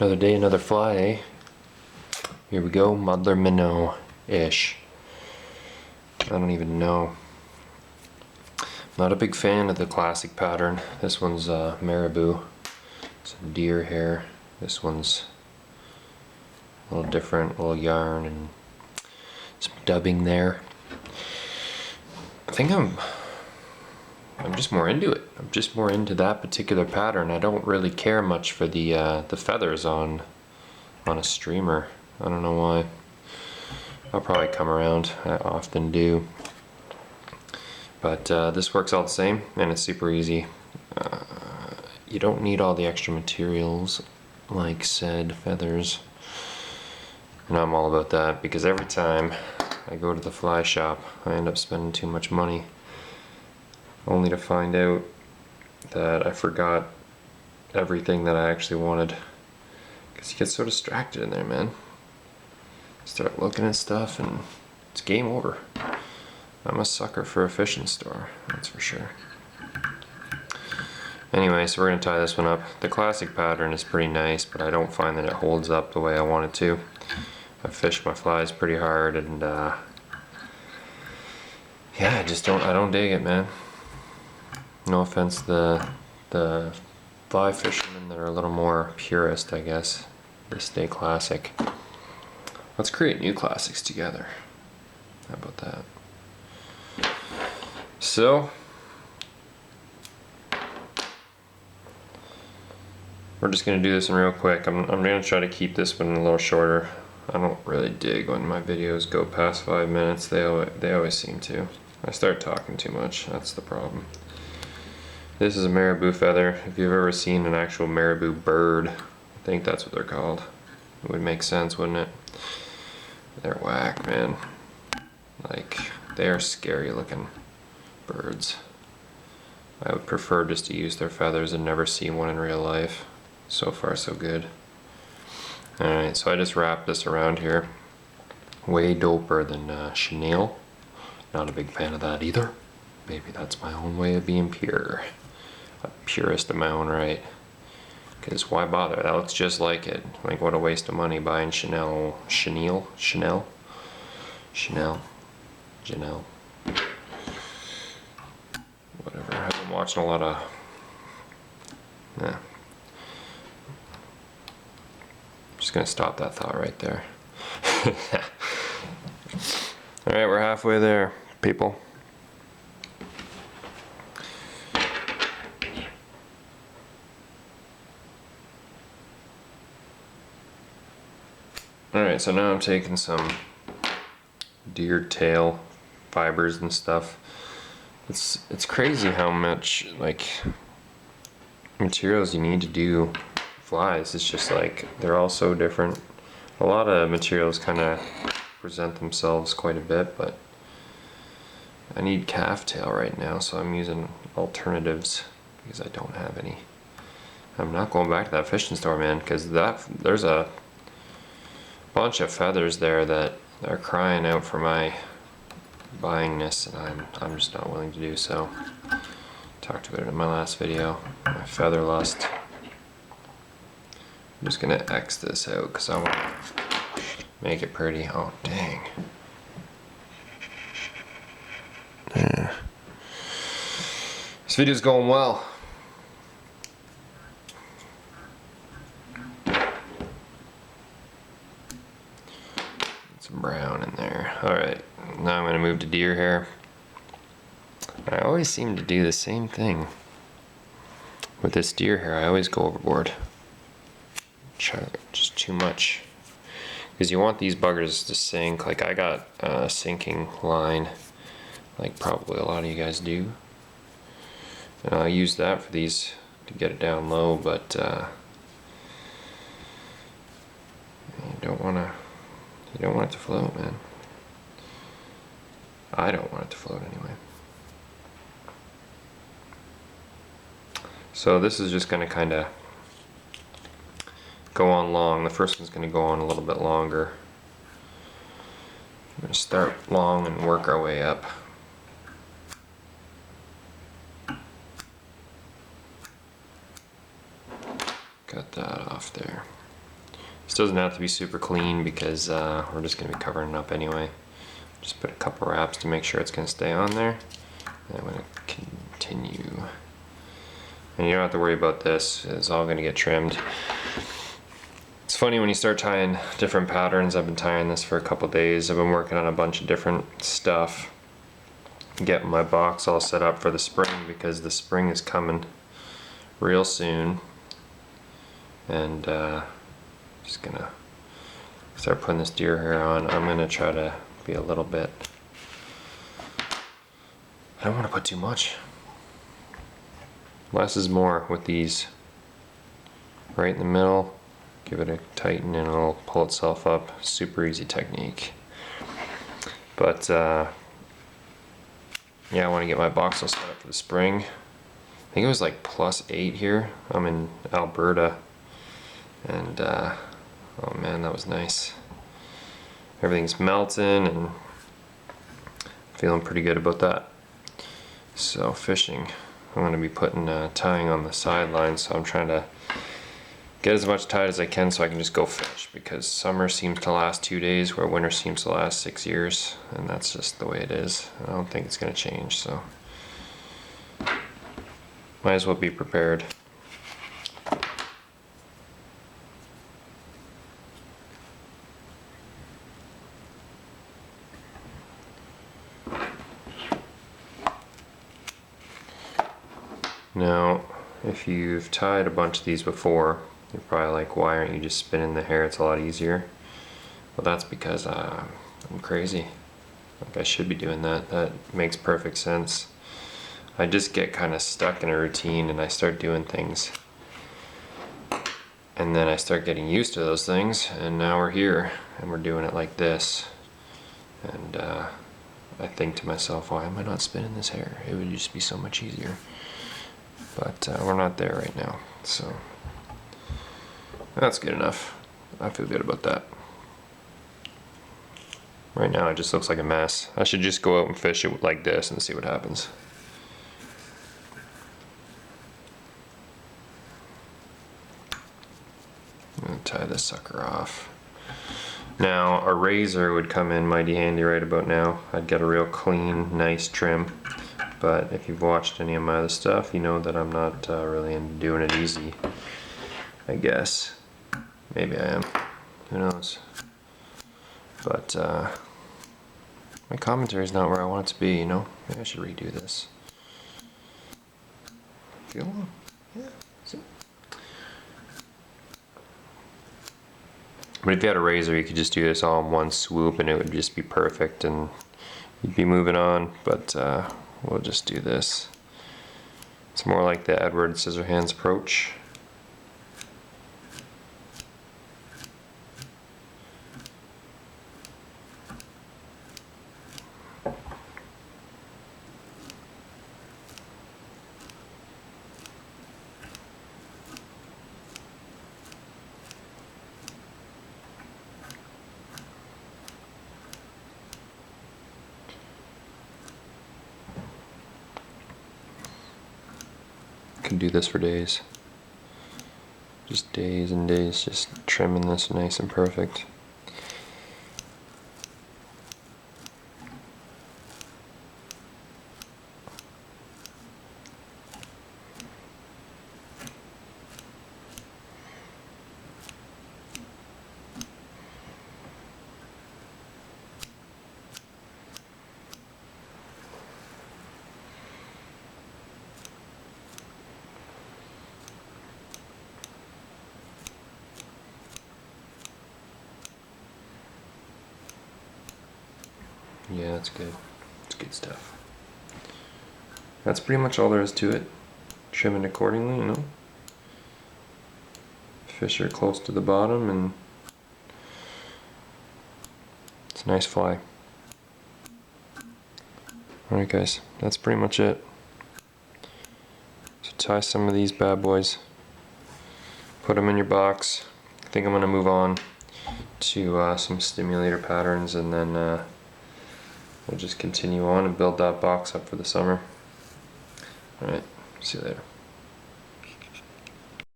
Another day, another fly, eh? Here we go, Muddler Minnow-ish. I don't even know. Not a big fan of the classic pattern. This one's marabou. It's a deer hair. This one's a little different, a little yarn and some dubbing there. I think I'm just more into it. I'm just more into that particular pattern. I don't really care much for the feathers on a streamer. I don't know why. I'll probably come around. I often do. But this works all the same, and it's super easy. You don't need all the extra materials, like said feathers. And I'm all about that, because every time I go to the fly shop, I end up spending too much money, only to find out that I forgot everything that I actually wanted. Because you get so distracted in there, man. Start looking at stuff and it's game over. I'm a sucker for a fishing store, that's for sure. Anyway, so we're gonna tie this one up. The classic pattern is pretty nice, but I don't find that it holds up the way I want it to. I fished my flies pretty hard, and yeah, I don't dig it, man. No offense to the fly fishermen that are a little more purist, I guess. They stay classic. Let's create new classics together. How about that? So, we're just gonna do this one real quick. I'm gonna try to keep this one a little shorter. I don't really dig when my videos go past 5 minutes. They always seem to. I start talking too much. That's the problem. This is a marabou feather. If you've ever seen an actual marabou bird, I think that's what they're called. It would make sense, wouldn't it? They're whack, man. Like, they are scary looking birds. I would prefer just to use their feathers and never see one in real life. So far, so good. Alright, so I just wrapped this around here. Way doper than chenille. Not a big fan of that either. Maybe that's my own way of being pure. A purist of my own right. Because why bother? That looks just like it. Like, what a waste of money buying Chanel. Whatever. I've been watching a lot of. Yeah. Just gonna stop that thought right there. Alright, we're halfway there, people. Alright, so now I'm taking some deer tail fibers and stuff. It's crazy how much like materials you need to do flies. It's just like they're all so different. A lot of materials kind of present themselves quite a bit, but I need calf tail right now, so I'm using alternatives because I don't have any. I'm not going back to that fishing store, man, because there's a bunch of feathers there that are crying out for my buyingness, and I'm just not willing to do so. Talked about it in my last video, my feather lust. I'm just gonna X this out because I want to make it pretty. Oh, dang. Yeah. This video's going well. Some brown in there. Alright, now I'm gonna move to deer hair. I always seem to do the same thing with this deer hair. I always go overboard. Just too much. Because you want these buggers to sink. Like, I got a sinking line, like probably a lot of you guys do. And I'll use that for these to get it down low, but you don't want it to float, man. I don't want it to float anyway. So this is just going to kind of go on long. The first one's going to go on a little bit longer. I'm going to start long and work our way up. Cut that off there. This doesn't have to be super clean because we're just going to be covering it up anyway. Just put a couple wraps to make sure it's going to stay on there. And I'm going to continue. And you don't have to worry about this, it's all going to get trimmed. It's funny when you start tying different patterns. I've been tying this for a couple days. I've been working on a bunch of different stuff. Getting my box all set up for the spring because the spring is coming real soon. And just gonna start putting this deer hair on. I'm gonna try to be a little bit, I don't want to put too much. Less is more with these. Right in the middle, give it a tighten and it'll pull itself up. Super easy technique. But yeah, I want to get my box all set up for the spring. I think it was like +8 here. I'm in Alberta. And oh man, that was nice. Everything's melting and feeling pretty good about that. So fishing, I'm going to be putting tying on the sidelines, so I'm trying to get as much tied as I can so I can just go fish, because summer seems to last 2 days where winter seems to last 6 years, and that's just the way it is. I don't think it's going to change, so might as well be prepared. Now, if you've tied a bunch of these before, you're probably like, why aren't you just spinning the hair? It's a lot easier. Well, that's because I'm crazy. Like, I should be doing that. That makes perfect sense. I just get kind of stuck in a routine and I start doing things. And then I start getting used to those things, and now we're here and we're doing it like this. And I think to myself, why am I not spinning this hair? It would just be so much easier. But we're not there right now, so that's good enough. I feel good about that. Right now it just looks like a mess. I should just go out and fish it like this and see what happens. I'm gonna tie this sucker off. Now a razor would come in mighty handy right about now. I'd get a real clean, nice trim. But if you've watched any of my other stuff, you know that I'm not really into doing it easy, I guess. Maybe I am. Who knows? But my commentary is not where I want it to be, you know? Maybe I should redo this. Feel? Yeah. See? But if you had a razor, you could just do this all in one swoop and it would just be perfect and you'd be moving on. But we'll just do this. It's more like the Edward Scissorhands approach. Can do this for days. Just days and days, just trimming this nice and perfect. Yeah, that's good. It's good stuff. That's pretty much all there is to it. Trim it accordingly, you know. Fish are close to the bottom and it's a nice fly. Alright guys, that's pretty much it. So tie some of these bad boys. Put them in your box. I think I'm going to move on to some stimulator patterns and then we'll just continue on and build that box up for the summer. Alright, see you later.